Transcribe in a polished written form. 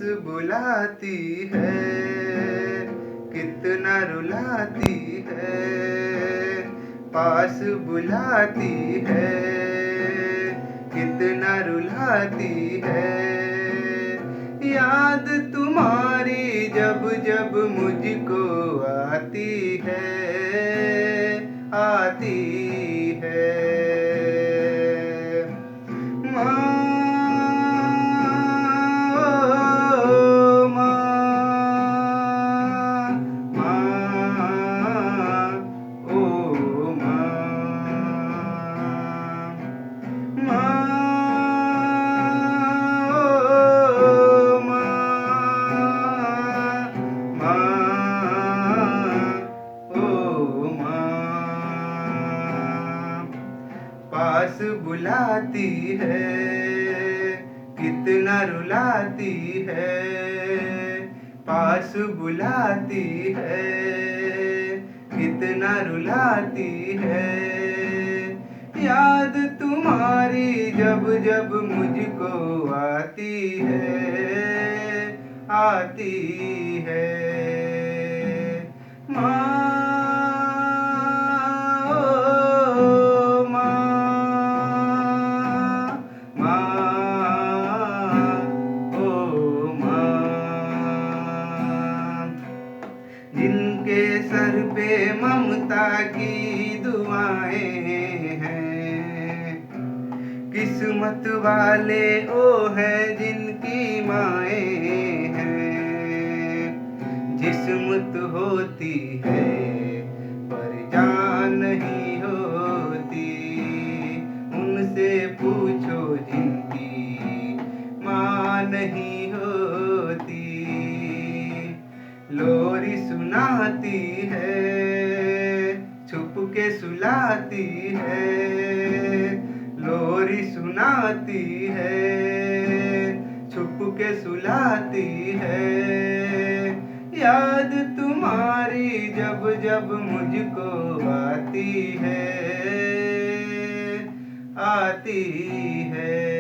बुलाती है, कितना रुलाती है। पास बुलाती है, कितना रुलाती है। याद तुम्हारी जब जब मुझको आती है, आती है। पास बुलाती है, कितना रुलाती है। पास बुलाती है, कितना रुलाती है। याद तुम्हारी जब जब मुझको आती है, आती है। जिनके सर पे ममता की दुआएं हैं, किस्मत वाले ओ हैं जिनकी माएं हैं। जिस्म तो होती है पर जान नहीं होती, उनसे पूछो जिनकी माँ नहीं होती। लोरी सुनाती है, छुप के सुलाती है। लोरी सुनाती है, छुप के सुलाती है। याद तुम्हारी जब जब मुझको आती है, आती है।